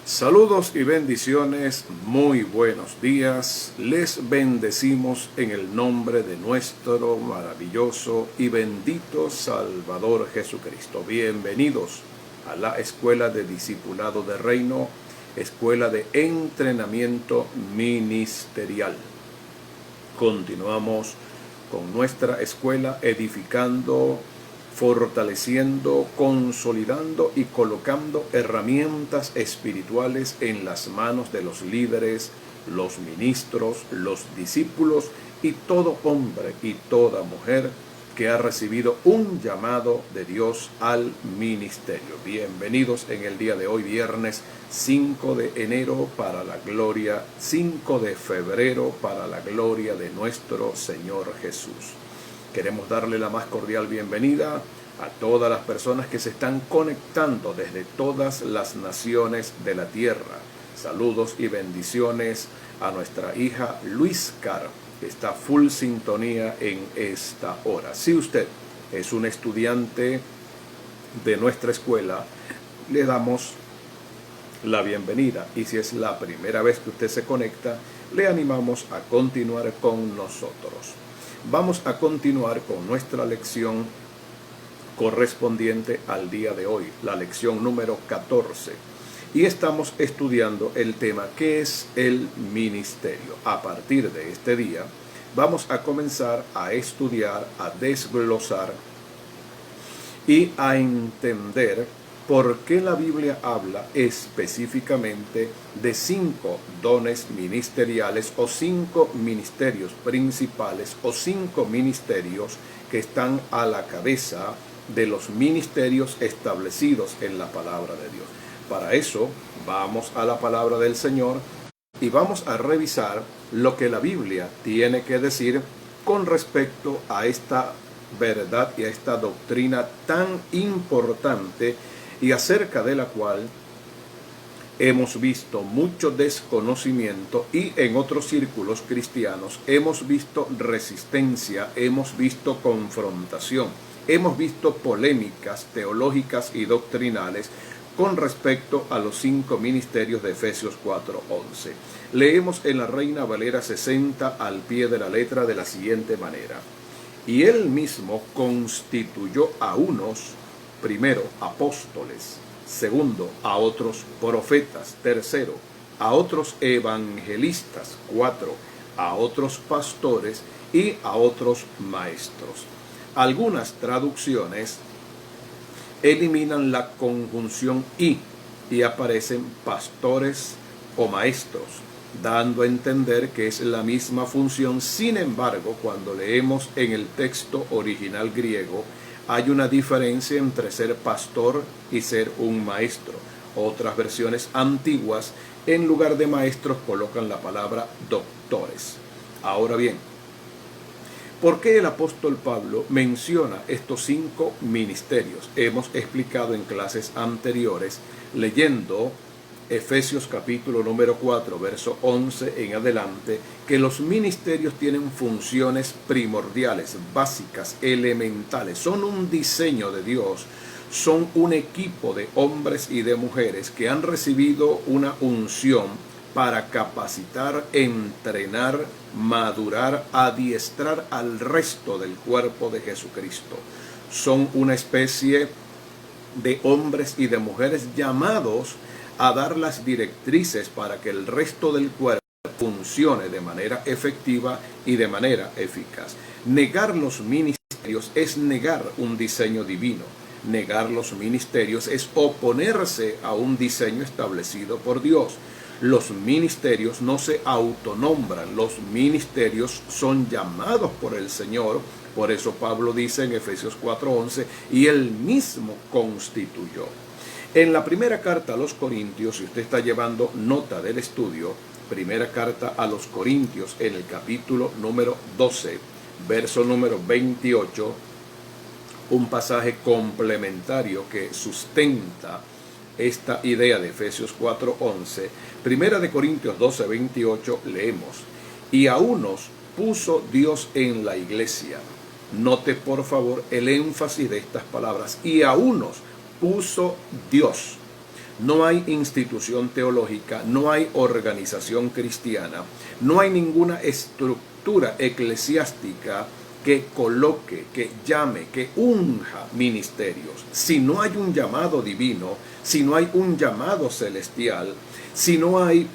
Saludos y bendiciones, muy buenos días. Les bendecimos en el nombre de nuestro maravilloso y bendito Salvador Jesucristo. Bienvenidos a la Escuela de Discipulado de Reino, Escuela de Entrenamiento Ministerial. Continuamos con nuestra escuela edificando, fortaleciendo, consolidando y colocando herramientas espirituales en las manos de los líderes, los ministros, los discípulos y todo hombre y toda mujer que ha recibido un llamado de Dios al ministerio. Bienvenidos en el día de hoy, viernes 5 de enero para la gloria, 5 de febrero para la gloria de nuestro Señor Jesús. Queremos darle la más cordial bienvenida a todas las personas que se están conectando desde todas las naciones de la tierra. Saludos y bendiciones a nuestra hija Luis Car, que está full sintonía en esta hora. Si usted es un estudiante de nuestra escuela, le damos la bienvenida. Y si es la primera vez que usted se conecta, le animamos a continuar con nosotros. Vamos a continuar con nuestra lección correspondiente al día de hoy, la lección número 14. Y estamos estudiando el tema ¿qué es el ministerio? A partir de este día vamos a comenzar a estudiar, a desglosar y a entender por qué la Biblia habla específicamente de 5 dones ministeriales o 5 ministerios principales o 5 ministerios que están a la cabeza de los ministerios establecidos en la palabra de Dios. Para eso vamos a la palabra del Señor y vamos a revisar lo que la Biblia tiene que decir con respecto a esta verdad y a esta doctrina tan importante y acerca de la cual hemos visto mucho desconocimiento y en otros círculos cristianos hemos visto resistencia, hemos visto confrontación, hemos visto polémicas teológicas y doctrinales con respecto a los 5 ministerios de Efesios 4:11. Leemos en la Reina Valera 60 al pie de la letra de la siguiente manera: y él mismo constituyó a unos, primero, apóstoles; segundo, a otros profetas; tercero, a otros evangelistas; 4, a otros pastores y a otros maestros. Algunas traducciones eliminan la conjunción y aparecen pastores o maestros, dando a entender que es la misma función. Sin embargo, cuando leemos en el texto original griego, hay una diferencia entre ser pastor y ser un maestro. Otras versiones antiguas, en lugar de maestros, colocan la palabra doctores. Ahora bien, ¿por qué el apóstol Pablo menciona estos 5 ministerios? Hemos explicado en clases anteriores, leyendo Efesios capítulo número 4, verso 11 en adelante, que los ministerios tienen funciones primordiales, básicas, elementales. Son un diseño de Dios, son un equipo de hombres y de mujeres que han recibido una unción para capacitar, entrenar, madurar, adiestrar al resto del cuerpo de Jesucristo. Son una especie de hombres y de mujeres llamados a dar las directrices para que el resto del cuerpo funcione de manera efectiva y de manera eficaz. Negar los ministerios es negar un diseño divino. Negar los ministerios es oponerse a un diseño establecido por Dios. Los ministerios no se autonombran, los ministerios son llamados por el Señor. Por eso Pablo dice en Efesios 4:11, y él mismo constituyó. En la primera carta a los Corintios, si usted está llevando nota del estudio, primera carta a los Corintios, en el capítulo número 12, verso número 28, un pasaje complementario que sustenta esta idea de Efesios 4:11, primera de Corintios 12:28, leemos: y a unos puso Dios en la iglesia. Note por favor el énfasis de estas palabras: y a unos puso Dios. no hay institución teológica, no hay organización cristiana, no hay ninguna estructura eclesiástica que coloque, que llame, que unja ministerios. Si no hay un llamado divino, si no hay un llamado celestial, si no hay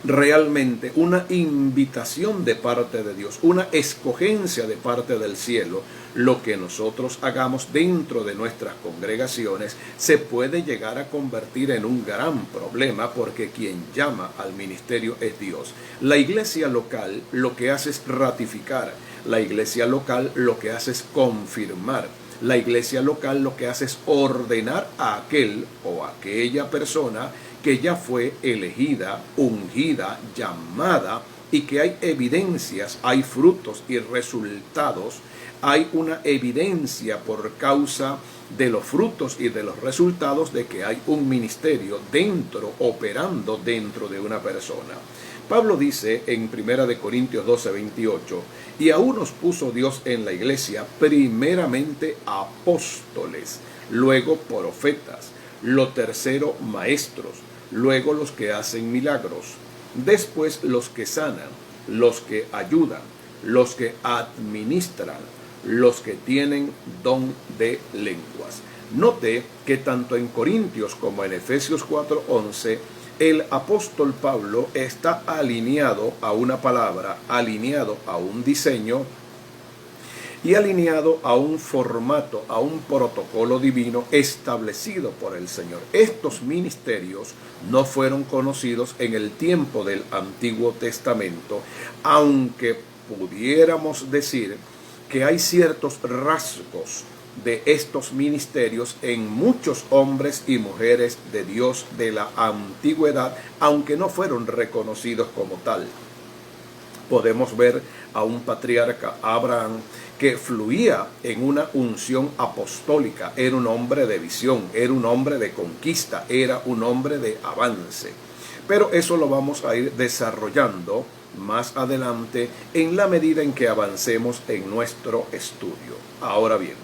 realmente una invitación de parte de Dios, una escogencia de parte del cielo, lo que nosotros hagamos dentro de nuestras congregaciones se puede llegar a convertir en un gran problema, porque quien llama al ministerio es Dios. La iglesia local lo que hace es ratificar, la iglesia local lo que hace es confirmar, la iglesia local lo que hace es ordenar a aquel o aquella persona que ya fue elegida, ungida, llamada, y que hay evidencias, hay frutos y resultados. Hay una evidencia por causa de los frutos y de los resultados de que hay un ministerio dentro, operando dentro de una persona. Pablo dice en 1 Corintios 12:28, y a unos puso Dios en la iglesia, primeramente apóstoles, luego profetas, lo tercero maestros, luego los que hacen milagros, después los que sanan, los que ayudan, los que administran, los que tienen don de lenguas. Note que tanto en Corintios como en Efesios 4:11, el apóstol Pablo está alineado a una palabra, alineado a un diseño y alineado a un formato, a un protocolo divino establecido por el Señor. Estos ministerios no fueron conocidos en el tiempo del Antiguo Testamento, aunque pudiéramos decir que hay ciertos rasgos de estos ministerios en muchos hombres y mujeres de Dios de la antigüedad, aunque no fueron reconocidos como tal. Podemos ver a un patriarca, Abraham, que fluía en una unción apostólica. Era un hombre de visión, era un hombre de conquista, era un hombre de avance. Pero eso lo vamos a ir desarrollando más adelante en la medida en que avancemos en nuestro estudio. Ahora bien,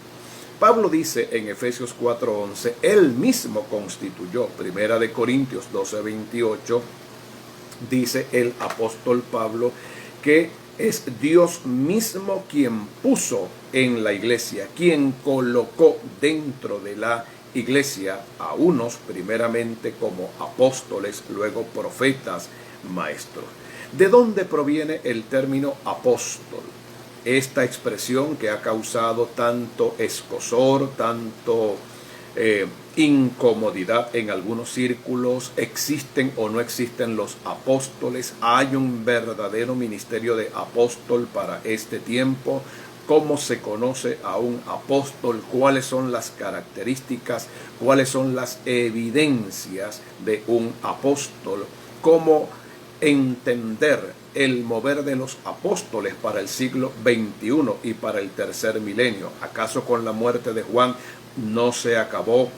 Pablo dice en Efesios 4:11, él mismo constituyó, 1 Corintios 12:28, dice el apóstol Pablo que es Dios mismo quien puso en la iglesia, quien colocó dentro de la iglesia a unos primeramente como apóstoles, luego profetas, maestros. ¿De dónde proviene el término apóstol? Esta expresión que ha causado tanto escozor, tanto incomodidad en algunos círculos. ¿Existen o no existen los apóstoles? ¿Hay un verdadero ministerio de apóstol para este tiempo? ¿Cómo se conoce a un apóstol? ¿Cuáles son las características? ¿Cuáles son las evidencias de un apóstol? ¿Cómo entender el mover de los apóstoles para el siglo XXI y para el tercer milenio? ¿Acaso con la muerte de Juan no se acabó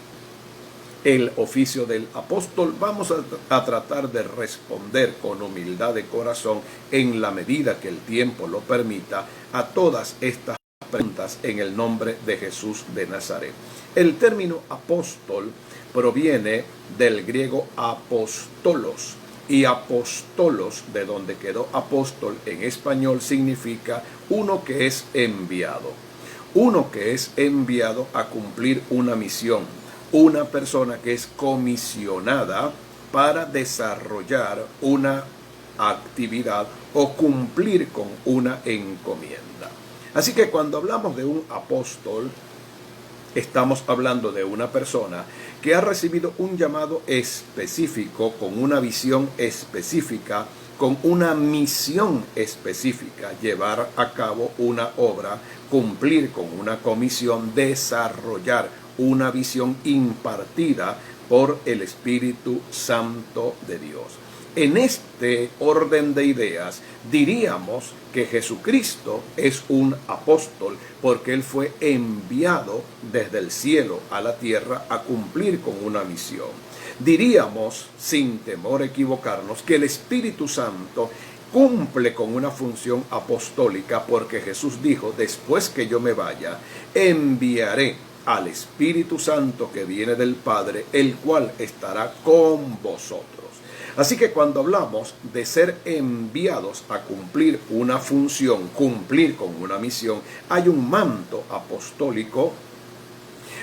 el oficio del apóstol? Vamos a tratar de responder con humildad de corazón, en la medida que el tiempo lo permita, a todas estas preguntas en el nombre de Jesús de Nazaret. El término apóstol proviene del griego apostolos, y apostolos, de donde quedó apóstol en español, significa uno que es enviado. Uno que es enviado a cumplir una misión. Una persona que es comisionada para desarrollar una actividad o cumplir con una encomienda. Así que cuando hablamos de un apóstol, estamos hablando de una persona que ha recibido un llamado específico, con una visión específica, con una misión específica: llevar a cabo una obra, cumplir con una comisión, desarrollar una visión impartida por el Espíritu Santo de Dios. En este orden de ideas, diríamos que Jesucristo es un apóstol porque Él fue enviado desde el cielo a la tierra a cumplir con una misión. Diríamos, sin temor a equivocarnos, que el Espíritu Santo cumple con una función apostólica porque Jesús dijo: después que yo me vaya, enviaré al Espíritu Santo que viene del Padre, el cual estará con vosotros. Así que cuando hablamos de ser enviados a cumplir una función, cumplir con una misión, hay un manto apostólico,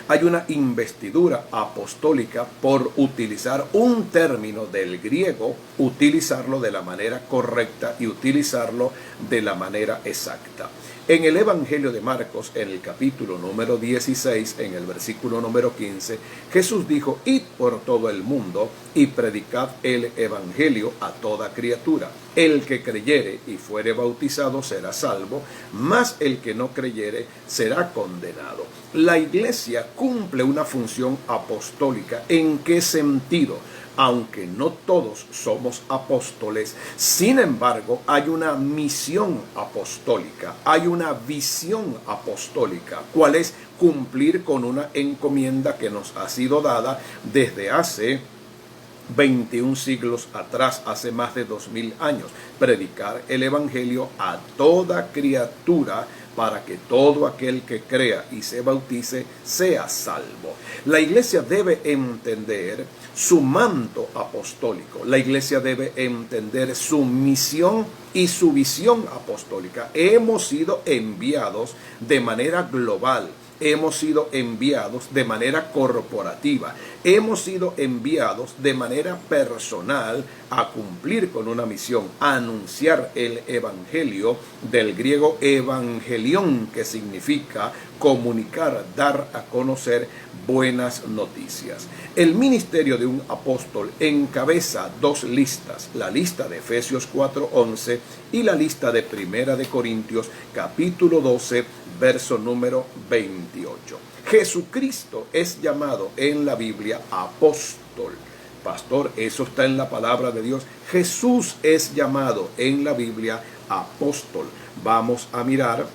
hay una investidura apostólica, por utilizar un término del griego, utilizarlo de la manera correcta y utilizarlo de la manera exacta. En el Evangelio de Marcos, en el capítulo número 16, en el versículo número 15, Jesús dijo: id por todo el mundo y predicad el Evangelio a toda criatura. El que creyere y fuere bautizado será salvo, mas el que no creyere será condenado. La iglesia cumple una función apostólica. ¿En qué sentido? Aunque no todos somos apóstoles, sin embargo, hay una misión apostólica, hay una visión apostólica. ¿Cuál es? Cumplir con una encomienda que nos ha sido dada desde hace 21 siglos atrás, hace más de 2000 años. Predicar el Evangelio a toda criatura, para que todo aquel que crea y se bautice sea salvo. La iglesia debe entender su manto apostólico. La iglesia debe entender su misión y su visión apostólica. Hemos sido enviados de manera global. Hemos sido enviados de manera corporativa. Hemos sido enviados de manera personal a cumplir con una misión, a anunciar el evangelio, del griego evangelión, que significa comunicar, dar a conocer buenas noticias. El ministerio de un apóstol encabeza dos listas: la lista de Efesios 4:11 y la lista de Primera de Corintios capítulo 12, verso número 28. Jesucristo es llamado en la Biblia apóstol. Pastor, eso está en la palabra de Dios. Jesús es llamado en la Biblia apóstol. Vamos a mirar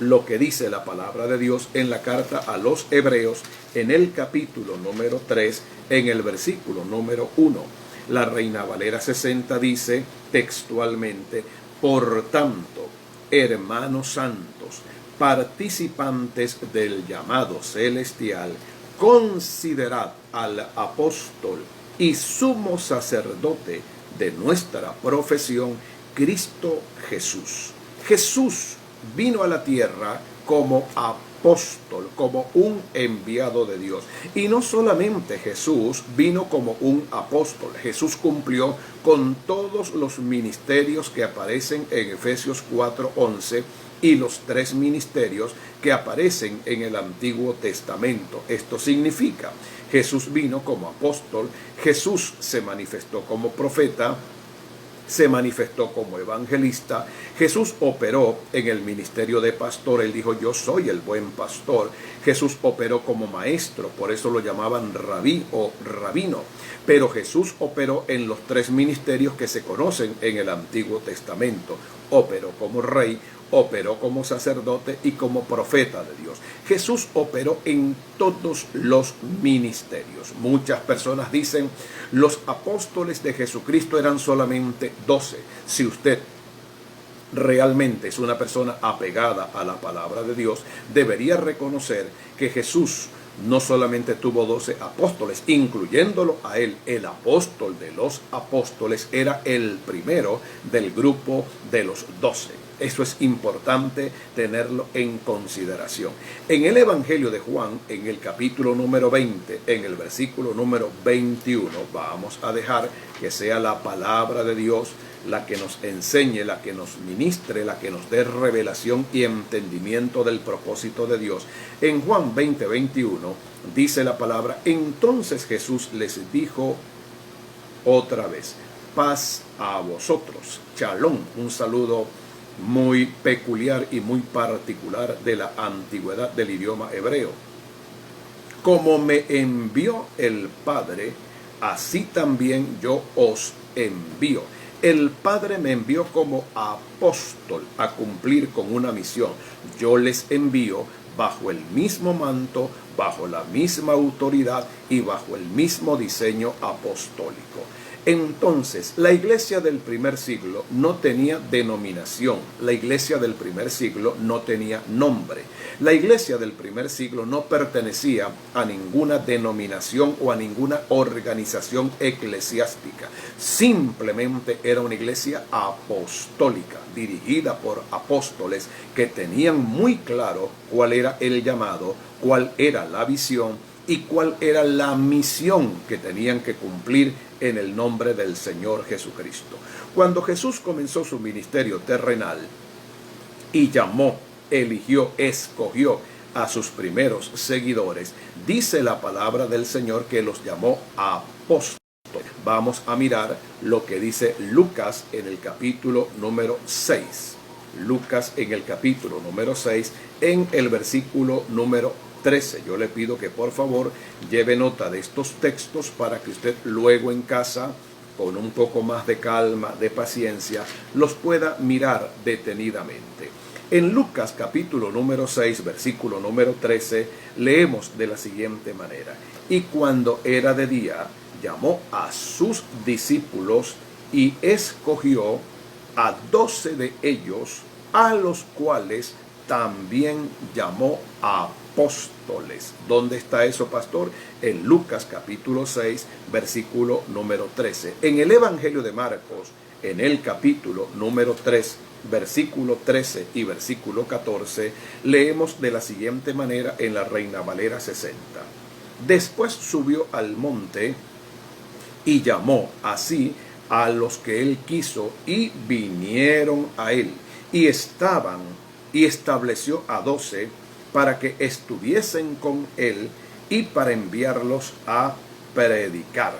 lo que dice la palabra de Dios en la carta a los Hebreos, en el capítulo número 3, en el versículo número 1. La Reina Valera 60 dice textualmente: por tanto, hermanos santos, participantes del llamado celestial, considerad al apóstol y sumo sacerdote de nuestra profesión, Cristo Jesús. Jesús vino a la tierra como apóstol, como un enviado de Dios. Y no solamente Jesús vino como un apóstol, Jesús cumplió con todos los ministerios que aparecen en Efesios 4:11 y los 3 ministerios que aparecen en el Antiguo Testamento. Esto significa: Jesús vino como apóstol, Jesús se manifestó como profeta, se manifestó como evangelista, Jesús operó en el ministerio de pastor. Él dijo: yo soy el buen pastor. Jesús operó como maestro, por eso lo llamaban rabí o rabino. Pero Jesús operó en los 3 ministerios que se conocen en el Antiguo Testamento. Operó como rey, operó como sacerdote y como profeta de Dios. Jesús operó en todos los ministerios. Muchas personas dicen: los apóstoles de Jesucristo eran solamente 12. Si usted realmente es una persona apegada a la palabra de Dios, debería reconocer que Jesús no solamente tuvo 12 apóstoles, incluyéndolo a él. El apóstol de los apóstoles era el primero del grupo de los 12. Eso es importante tenerlo en consideración. En el Evangelio de Juan, en el capítulo número 20, en el versículo número 21, vamos a dejar que sea la palabra de Dios la que nos enseñe, la que nos ministre, la que nos dé revelación y entendimiento del propósito de Dios. En Juan 20:21 dice la palabra: entonces Jesús les dijo otra vez: paz a vosotros. Shalom, un saludo muy peculiar y muy particular de la antigüedad del idioma hebreo. Como me envió el Padre, así también yo os envío. El Padre me envió como apóstol a cumplir con una misión. Yo les envío bajo el mismo manto, bajo la misma autoridad y bajo el mismo diseño apostólico. Entonces, la iglesia del primer siglo no tenía denominación, la iglesia del primer siglo no tenía nombre, la iglesia del primer siglo no pertenecía a ninguna denominación o a ninguna organización eclesiástica, simplemente era una iglesia apostólica, dirigida por apóstoles que tenían muy claro cuál era el llamado, cuál era la visión y cuál era la misión que tenían que cumplir en el nombre del Señor Jesucristo. Cuando Jesús comenzó su ministerio terrenal y llamó, eligió, escogió a sus primeros seguidores, dice la palabra del Señor que los llamó apóstoles. Vamos a mirar lo que dice Lucas en el capítulo número 6. Lucas en el capítulo número 6, en el versículo número 13. Yo le pido que por favor lleve nota de estos textos para que usted luego en casa, con un poco más de calma, de paciencia, los pueda mirar detenidamente. En Lucas capítulo número 6, versículo número 13, leemos de la siguiente manera: y cuando era de día, llamó a sus discípulos y escogió a 12 de ellos, a los cuales también llamó apóstoles. ¿Dónde está eso, pastor? En Lucas capítulo 6, versículo número 13. En el Evangelio de Marcos, en el capítulo número 3, versículo 13 y versículo 14, leemos de la siguiente manera en la Reina Valera 60. Después subió al monte y llamó así a los que él quiso, y vinieron a él, y estableció a 12 para que estuviesen con él y para enviarlos a predicar.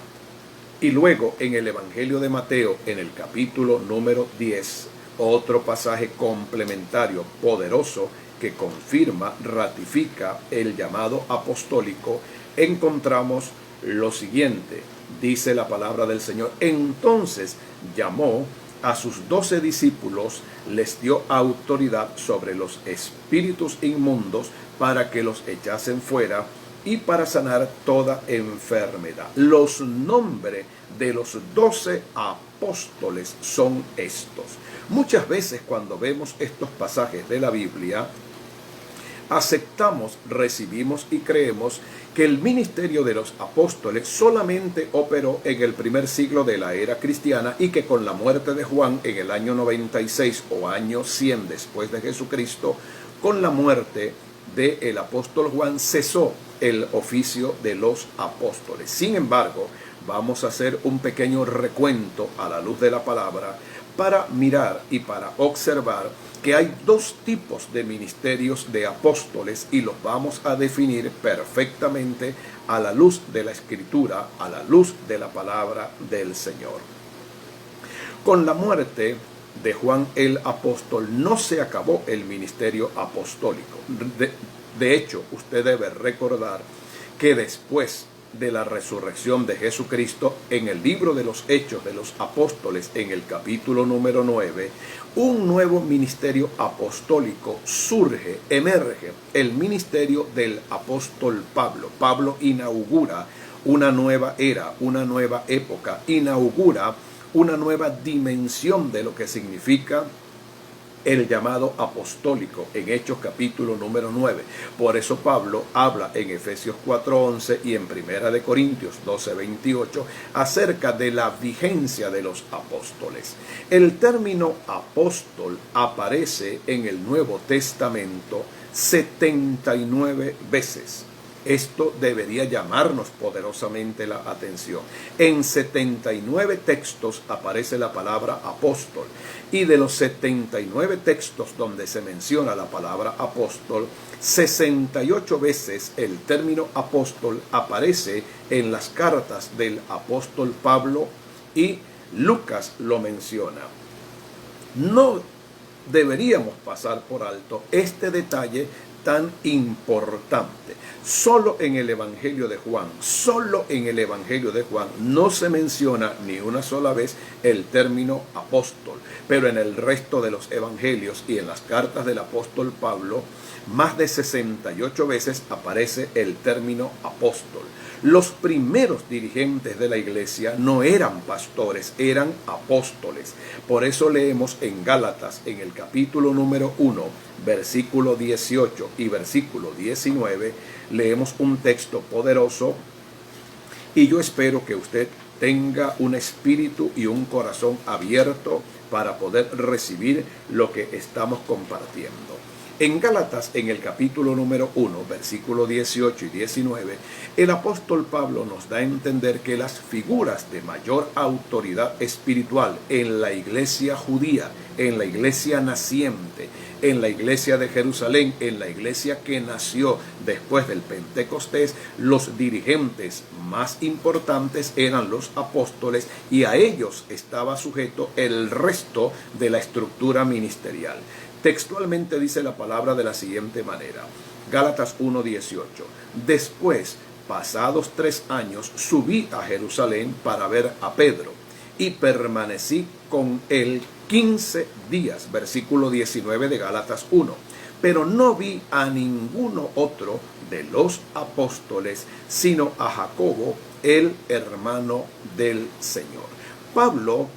Y luego en el Evangelio de Mateo, en el capítulo número 10, otro pasaje complementario poderoso que confirma, ratifica el llamado apostólico, encontramos lo siguiente. Dice la palabra del Señor: entonces llamó a sus 12 discípulos, les dio autoridad sobre los espíritus inmundos para que los echasen fuera y para sanar toda enfermedad. Los nombres de los 12 apóstoles son estos. Muchas veces cuando vemos estos pasajes de la Biblia, aceptamos, recibimos y creemos que el ministerio de los apóstoles solamente operó en el primer siglo de la era cristiana y que con la muerte de Juan en el año 96 o año 100 después de Jesucristo, con la muerte del apóstol Juan cesó el oficio de los apóstoles. Sin embargo, vamos a hacer un pequeño recuento a la luz de la palabra para mirar y para observar que hay dos tipos de ministerios de apóstoles y los vamos a definir perfectamente a la luz de la Escritura, a la luz de la palabra del Señor. Con la muerte de Juan el apóstol no se acabó el ministerio apostólico. De hecho, usted debe recordar que después de la resurrección de Jesucristo, en el libro de los Hechos de los Apóstoles, en el capítulo número 9, un nuevo ministerio apostólico surge, emerge, el ministerio del apóstol Pablo. Pablo inaugura una nueva era, una nueva época, inaugura una nueva dimensión de lo que significa el llamado apostólico en Hechos capítulo número 9. Por eso Pablo habla en Efesios 4:11 y en Primera de Corintios 12:28 acerca de la vigencia de los apóstoles. El término apóstol aparece en el Nuevo Testamento 79 veces. Esto debería llamarnos poderosamente la atención. En 79 textos aparece la palabra apóstol, y de los 79 textos donde se menciona la palabra apóstol, 68 veces el término apóstol aparece en las cartas del apóstol Pablo, y Lucas lo menciona. No deberíamos pasar por alto este detalle tan importante. Solo en el Evangelio de Juan, no se menciona ni una sola vez el término apóstol, pero en el resto de los evangelios y en las cartas del apóstol Pablo, más de 68 veces aparece el término apóstol. Los primeros dirigentes de la iglesia no eran pastores, eran apóstoles. Por eso leemos en Gálatas, en el capítulo número 1, versículo 18 y versículo 19, leemos un texto poderoso, y yo espero que usted tenga un espíritu y un corazón abierto para poder recibir lo que estamos compartiendo. En Gálatas, en el capítulo número 1, versículo 18 y 19, el apóstol Pablo nos da a entender que las figuras de mayor autoridad espiritual en la iglesia judía, en la iglesia naciente, en la iglesia de Jerusalén, en la iglesia que nació después del Pentecostés, los dirigentes más importantes eran los apóstoles, y a ellos estaba sujeto el resto de la estructura ministerial. Textualmente dice la palabra de la siguiente manera, Gálatas 1:18, después, pasados 3 años, subí a Jerusalén para ver a Pedro, y permanecí con él 15 días, versículo 19 de Gálatas 1, pero no vi a ninguno otro de los apóstoles, sino a Jacobo, el hermano del Señor. Pablo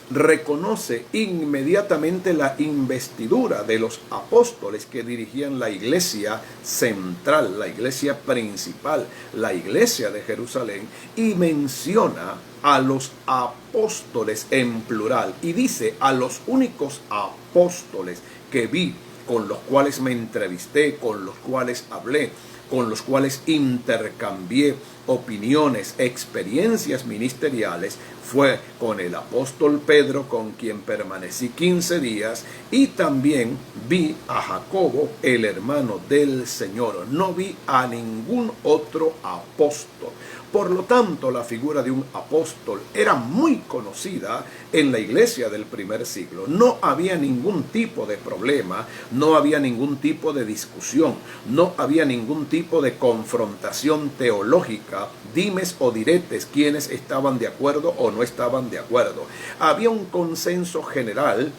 reconoce inmediatamente la investidura de los apóstoles que dirigían la iglesia central, la iglesia principal, la iglesia de Jerusalén, y menciona a los apóstoles en plural, y dice a los únicos apóstoles que vi, con los cuales me entrevisté, con los cuales hablé, con los cuales intercambié opiniones, experiencias ministeriales, fue con el apóstol Pedro, con quien permanecí 15 días, y también vi a Jacobo, el hermano del Señor. No vi a ningún otro apóstol. Por lo tanto, la figura de un apóstol era muy conocida en la iglesia del primer siglo. No había ningún tipo de problema, no había ningún tipo de discusión, no había ningún tipo de confrontación teológica, dimes o diretes, quienes estaban de acuerdo o no estaban de acuerdo. Había un consenso general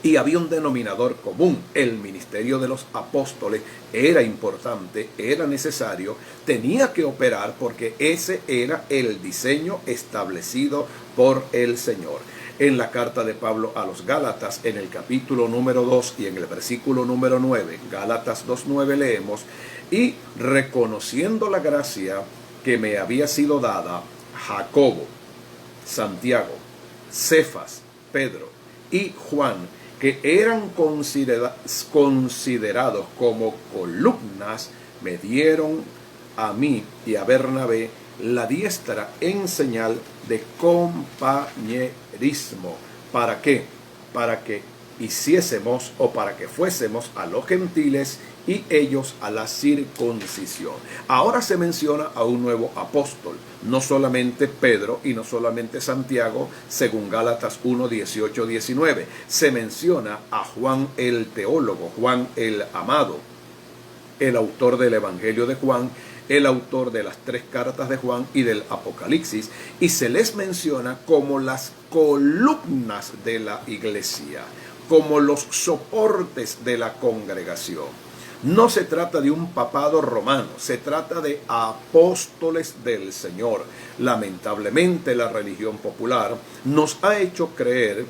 y había un denominador común. El ministerio de los apóstoles era importante, era necesario, tenía que operar, porque ese era el diseño establecido por el Señor. En la carta de Pablo a los Gálatas, en el capítulo número 2 y en el versículo número 9, Gálatas 2:9 leemos, y reconociendo la gracia que me había sido dada, Jacobo, Santiago, Cefas, Pedro y Juan, que eran considerados como columnas, me dieron a mí y a Bernabé la diestra en señal de compañerismo. ¿Para qué? Para que hiciésemos, o para que fuésemos a los gentiles y ellos a la circuncisión. Ahora se menciona a un nuevo apóstol, no solamente Pedro y no solamente Santiago, según Gálatas 1:18-19. Se menciona a Juan el teólogo, Juan el amado, el autor del Evangelio de Juan, el autor de las 3 cartas de Juan y del Apocalipsis, y se les menciona como las columnas de la iglesia, como los soportes de la congregación. No se trata de un papado romano, se trata de apóstoles del Señor. Lamentablemente, la religión popular nos ha hecho creer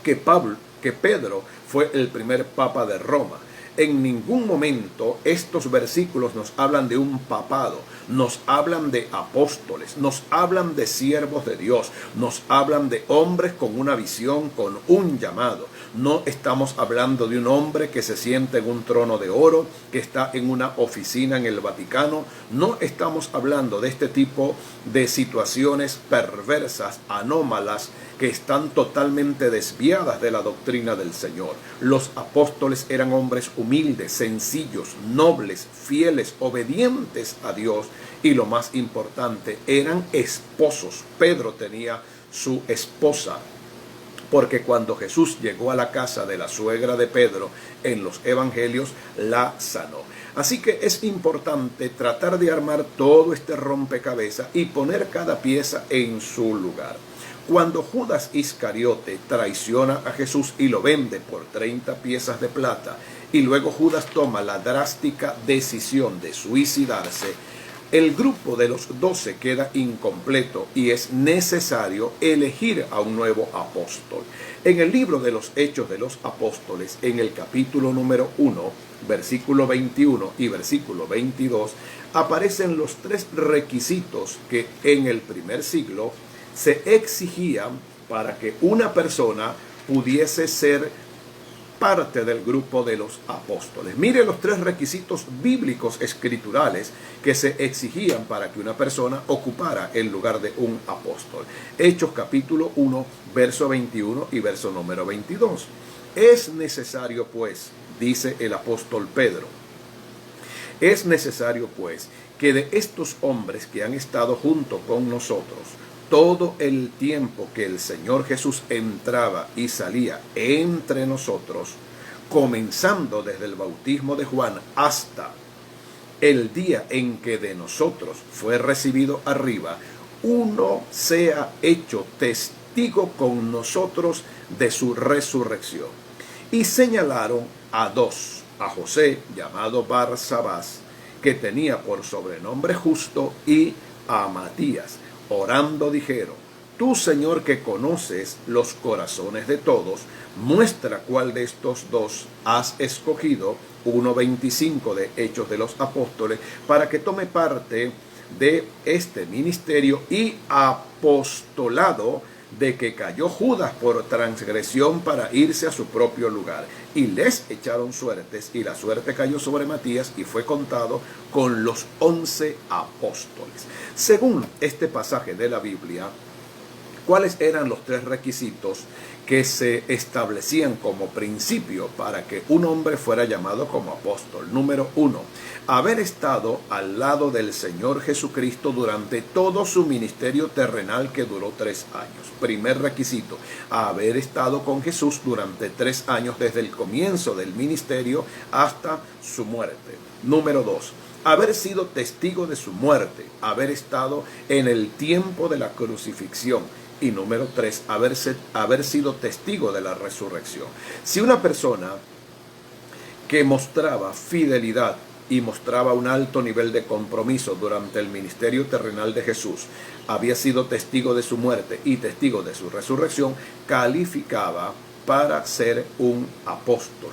que Pedro fue el primer papa de Roma. En ningún momento estos versículos nos hablan de un papado, nos hablan de apóstoles, nos hablan de siervos de Dios, nos hablan de hombres con una visión, con un llamado. No estamos hablando de un hombre que se sienta en un trono de oro, que está en una oficina en el Vaticano. No estamos hablando de este tipo de situaciones perversas, anómalas, que están totalmente desviadas de la doctrina del Señor. Los apóstoles eran hombres humildes, sencillos, nobles, fieles, obedientes a Dios, y lo más importante, eran esposos. Pedro tenía su esposa, porque cuando Jesús llegó a la casa de la suegra de Pedro en los evangelios, la sanó. Así que es importante tratar de armar todo este rompecabezas y poner cada pieza en su lugar. Cuando Judas Iscariote traiciona a Jesús y lo vende por 30 piezas de plata, y luego Judas toma la drástica decisión de suicidarse, el grupo de los 12 queda incompleto y es necesario elegir a un nuevo apóstol. En el libro de los Hechos de los Apóstoles, en el capítulo número 1, versículo 21 y versículo 22, aparecen los 3 requisitos que en el primer siglo se exigían para que una persona pudiese ser parte del grupo de los apóstoles. Mire los 3 requisitos bíblicos escriturales que se exigían para que una persona ocupara el lugar de un apóstol. Hechos capítulo 1, verso 21 y verso número 22. Es necesario pues, dice el apóstol Pedro, es necesario pues que de estos hombres que han estado junto con nosotros todo el tiempo que el Señor Jesús entraba y salía entre nosotros, comenzando desde el bautismo de Juan hasta el día en que de nosotros fue recibido arriba, uno sea hecho testigo con nosotros de su resurrección. Y señalaron a 2, a José, llamado Barsabás, que tenía por sobrenombre Justo, y a Matías. Orando dijeron: tú, Señor, que conoces los corazones de todos, muestra cuál de estos 2 has escogido, 1:25 de Hechos de los Apóstoles, para que tome parte de este ministerio y apostolado de que cayó Judas por transgresión para irse a su propio lugar. Y les echaron suertes, y la suerte cayó sobre Matías, y fue contado con los 11 apóstoles. Según este pasaje de la Biblia, ¿cuáles eran los 3 requisitos que se establecían como principio para que un hombre fuera llamado como apóstol? Número 1, haber estado al lado del Señor Jesucristo durante todo su ministerio terrenal, que duró 3 años. Primer requisito, haber estado con Jesús durante 3 años desde el comienzo del ministerio hasta su muerte. Número 2, haber sido testigo de su muerte, haber estado en el tiempo de la crucifixión. Y número 3, haber sido testigo de la resurrección. Si una persona que mostraba fidelidad y mostraba un alto nivel de compromiso durante el ministerio terrenal de Jesús, había sido testigo de su muerte y testigo de su resurrección, calificaba para ser un apóstol.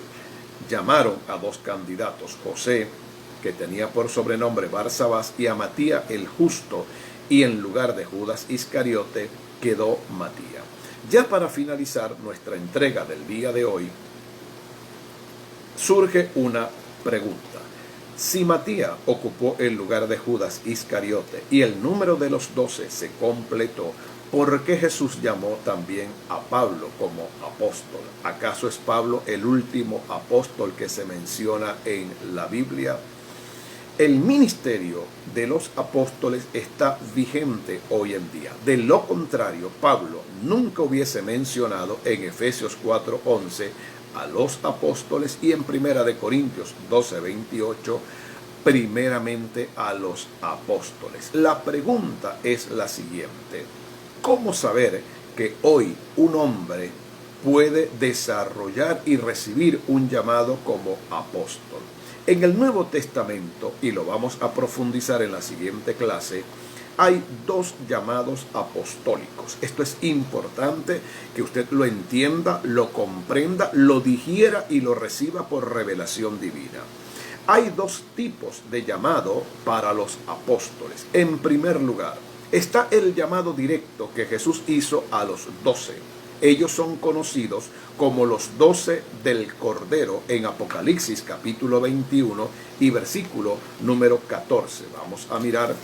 Llamaron a 2 candidatos, José, que tenía por sobrenombre Barsabás, y a Matías el Justo, y en lugar de Judas Iscariote quedó Matías. Ya para finalizar nuestra entrega del día de hoy, surge una pregunta. Si Matías ocupó el lugar de Judas Iscariote y el número de los 12 se completó, ¿por qué Jesús llamó también a Pablo como apóstol? ¿Acaso es Pablo el último apóstol que se menciona en la Biblia? El ministerio de los apóstoles está vigente hoy en día. De lo contrario, Pablo nunca hubiese mencionado en Efesios 4:11 a los apóstoles, y en Primera de Corintios 12:28 primeramente a los apóstoles. La pregunta es la siguiente: ¿cómo saber que hoy un hombre puede desarrollar y recibir un llamado como apóstol? En el Nuevo Testamento, y lo vamos a profundizar en la siguiente clase, hay 2 llamados apostólicos. Esto es importante que usted lo entienda, lo comprenda, lo digiera y lo reciba por revelación divina. Hay 2 tipos de llamado para los apóstoles. En primer lugar, está el llamado directo que Jesús hizo a los 12. Ellos son conocidos como los 12 del Cordero en Apocalipsis capítulo 21 y versículo número 14. Vamos a mirar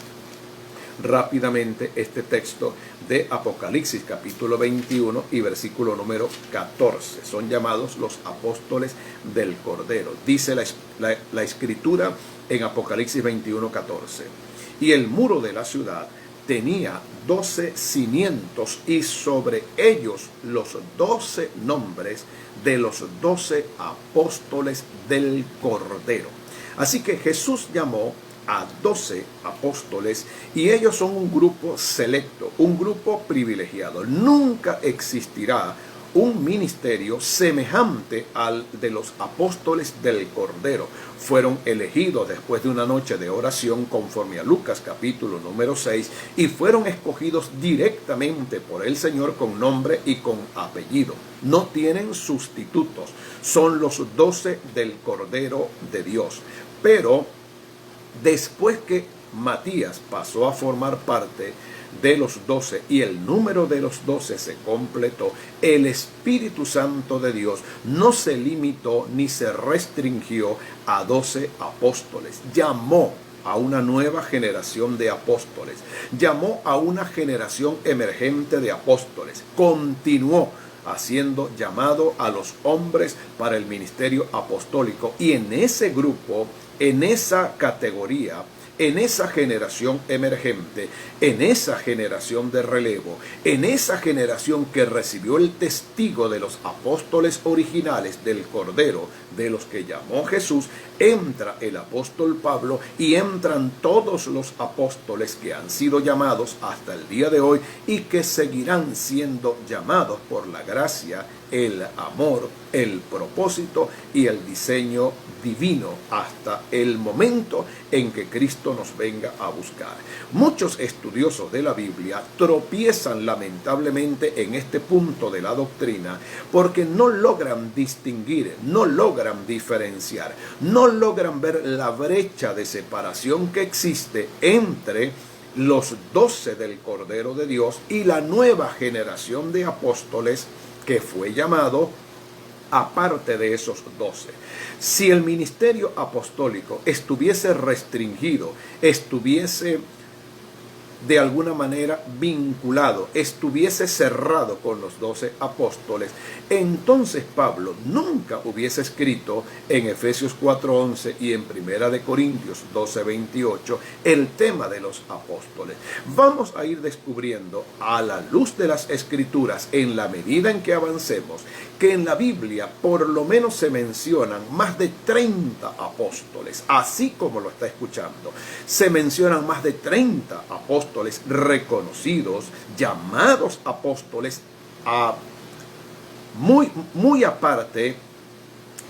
rápidamente este texto de Apocalipsis capítulo 21 y versículo número 14. Son llamados los apóstoles del Cordero. Dice la escritura en Apocalipsis 21, 14. Y el muro de la ciudad tenía 12 cimientos, y sobre ellos los 12 nombres de los 12 apóstoles del Cordero. Así que Jesús llamó a 12 apóstoles, y ellos son un grupo selecto, un grupo privilegiado. Nunca existirá un ministerio semejante al de los apóstoles del Cordero. Fueron elegidos después de una noche de oración conforme a Lucas capítulo número 6 y fueron escogidos directamente por el Señor con nombre y con apellido. No tienen sustitutos, son los 12 del Cordero de Dios. Pero después que Matías pasó a formar parte de los 12 y el número de los 12 se completó, el Espíritu Santo de Dios no se limitó ni se restringió a 12 apóstoles. Llamó a una nueva generación de apóstoles, llamó a una generación emergente de apóstoles, continuó haciendo llamado a los hombres para el ministerio apostólico, y en ese grupo, en esa categoría, en esa generación emergente, en esa generación de relevo, en esa generación que recibió el testigo de los apóstoles originales del Cordero, de los que llamó Jesús, entra el apóstol Pablo y entran todos los apóstoles que han sido llamados hasta el día de hoy y que seguirán siendo llamados por la gracia, el amor, el propósito y el diseño divino hasta el momento en que Cristo nos venga a buscar. Muchos estudiosos de la Biblia tropiezan lamentablemente en este punto de la doctrina porque no logran distinguir, no logran diferenciar, no logran ver la brecha de separación que existe entre los 12 del Cordero de Dios y la nueva generación de apóstoles que fue llamado aparte de esos 12. Si el ministerio apostólico estuviese restringido, estuviese de alguna manera vinculado, estuviese cerrado con los 12 apóstoles, entonces Pablo nunca hubiese escrito en Efesios 4:11 y en Primera de Corintios 12:28 el tema de los apóstoles. Vamos a ir descubriendo a la luz de las Escrituras, en la medida en que avancemos, que en la Biblia por lo menos se mencionan más de 30 apóstoles, así como lo está escuchando. Se mencionan más de 30 apóstoles reconocidos, llamados apóstoles, muy aparte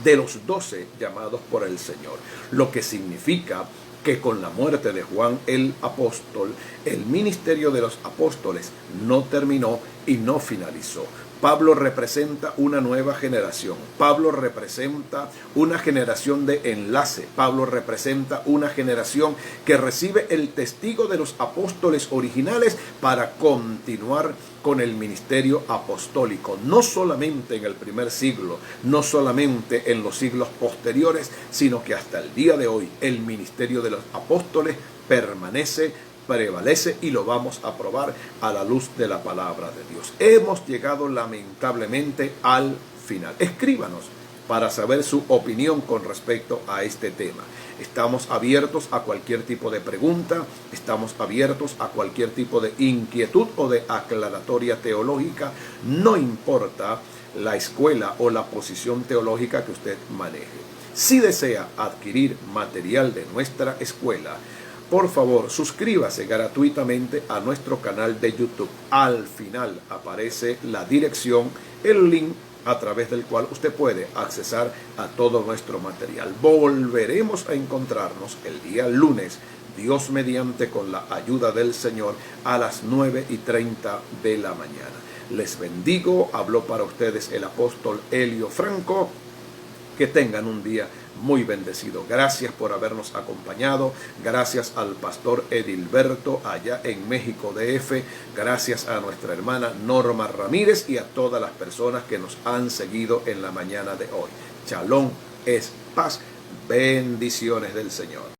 de los 12 llamados por el Señor, lo que significa que con la muerte de Juan el apóstol, el ministerio de los apóstoles no terminó y no finalizó. Pablo representa una nueva generación. Pablo representa una generación de enlace. Pablo representa una generación que recibe el testigo de los apóstoles originales para continuar con el ministerio apostólico, no solamente en el primer siglo, no solamente en los siglos posteriores, sino que hasta el día de hoy el ministerio de los apóstoles permanece, prevalece, y lo vamos a probar a la luz de la palabra de Dios. Hemos llegado lamentablemente al final. Escríbanos para saber su opinión con respecto a este tema. Estamos abiertos a cualquier tipo de pregunta, estamos abiertos a cualquier tipo de inquietud o de aclaratoria teológica, no importa la escuela o la posición teológica que usted maneje. Si desea adquirir material de nuestra escuela, por favor, suscríbase gratuitamente a nuestro canal de YouTube. Al final aparece la dirección, el link a través del cual usted puede accesar a todo nuestro material. Volveremos a encontrarnos el día lunes, Dios mediante, con la ayuda del Señor, a las 9:30 de la mañana. Les bendigo. Habló para ustedes el apóstol Elio Franco. Que tengan un día muy bendecido. Gracias por habernos acompañado. Gracias al pastor Edilberto allá en México DF. Gracias a nuestra hermana Norma Ramírez y a todas las personas que nos han seguido en la mañana de hoy. Shalom es paz. Bendiciones del Señor.